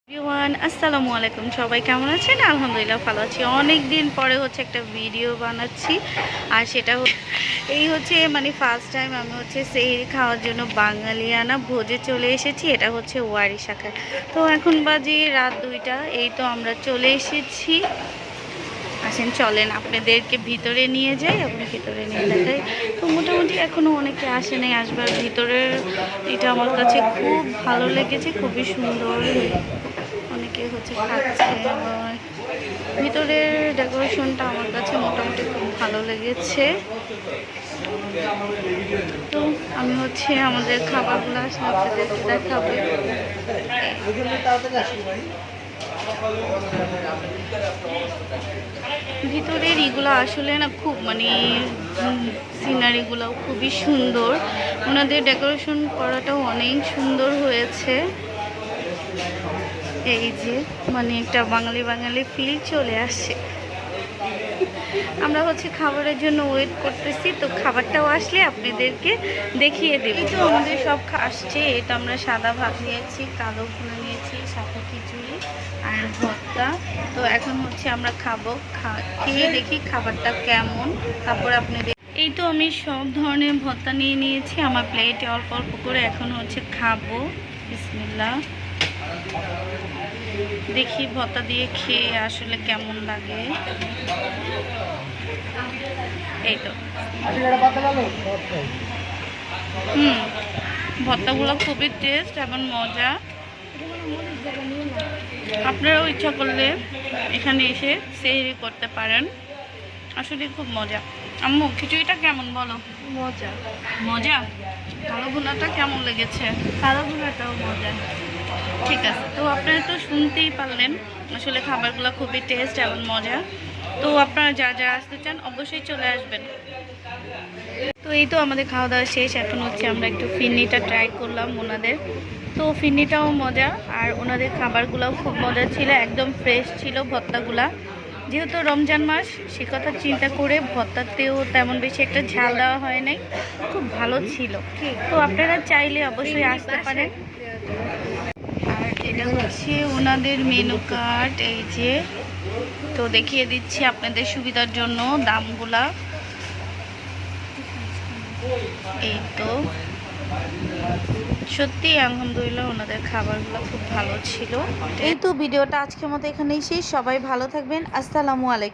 Everyone আসসালামু আলাইকুম। সবাই কেমন আছেন? আলহামদুলিল্লাহ ভালো আছি। অনেক দিন পরে একটা ভিডিও বানাচ্ছি, আর সেটা এই মানে ফার্স্ট টাইম আমি সেহরি খাওয়ার জন্য বাঙালিয়ানা ভোজে চলে এসেছি। এটা ওয়ারি শাখায়। তো এখন বাজে রাত 2টা। এই তো আমরা চলে এসেছি। আসেন চলেন আপনাদেরকে ভিতরে নিয়ে যাই এবং ভিতরে নিয়ে দেখাই। তো মোটামুটি এখনও অনেকে আসে নাই, আসবার ভিতরের এটা আমার কাছে খুব ভালো লেগেছে, খুবই সুন্দর। অনেকে খাচ্ছে, ভিতরের ডেকোরেশনটা আমার কাছে মোটামুটি খুব ভালো লেগেছে। তো আমি আমাদের খাবারগুলো আপনাদেরকে দেখাবো। ভিতরের ইগুলো আসলে না খুব সিনারিগুলো খুবই সুন্দর। ওনাদের ডেকোরেশন করাটাও অনেক সুন্দর হয়েছে। এই যে একটা বাঙালি বাঙালি ফিল চলে আসে। আমরা খাবারের জন্য ওয়েট করতেছি, তো খাবারটাও আসলে আপনাদেরকে দেখিয়ে দেব। তো আমাদের সব আসছে। এই তো আমরা সাদা ভাত নিয়েছি, কালো ভুনা নিয়েছি, সাথে খিচুড়ি আর ভর্তা। তো এখন আমরা খাবো, খেয়ে দেখি খাবারটা কেমন, তারপর আপনাদের। এই তো আমি সব ধরনের ভর্তা নিয়ে নিয়েছি আমার প্লেটে অল্প অল্প করে। এখন খাবো। বিসমিল্লাহ। দেখি ভর্তা দিয়ে খেয়ে আসলে কেমন লাগে। এই তো ভর্তাগুলো খুবই টেস্ট এবং মজা। আপনারাও ইচ্ছা করলে এখানে এসে সেহরি করতে পারেন। আসলে খুব মজা। আম্মু খিচুড়িটা কেমন বলো? মজা মজা। কালো ভুনাটা কেমন লেগেছে? কালো ভুনাটাও মজা। ঠিক আছে, তো আপনারা তো শুনতেই পারলেন আসলে খাবারগুলো খুবই টেস্ট এবং মজা। তো আপনারা যা আসতে চান অবশ্যই চলে আসবেন। তো এই তো আমাদের খাওয়া দাওয়া শেষ। এখন আমরা একটু ফিরনিটা ট্রাই করলাম ওনাদের। তো ফিরনিটাও মজা, আর ওনাদের খাবারগুলোও খুব মজা ছিল, একদম ফ্রেশ ছিল ভর্তাগুলা। যেহেতু রমজান মাস, সে কথা চিন্তা করে ভর্তাতেও তেমন বেশি একটা ঝাল দেওয়া হয় নাই, খুব ভালো ছিল। তো আপনারা চাইলে অবশ্যই আসতে পারেন। আর এটা ওনাদের মেনু কার্ড। এই যে, তো দেখিয়ে দিচ্ছি আপনাদের সুবিধার জন্য দামগুলা। এই তো সত্যি আলহামদুলিল্লাহ ওনাদের খাবারগুলো খুব ভালো ছিল। এই তো ভিডিওটা আজকের মতো এখানেই শেষ। সবাই ভালো থাকবেন। আসসালামু আলাইকুম।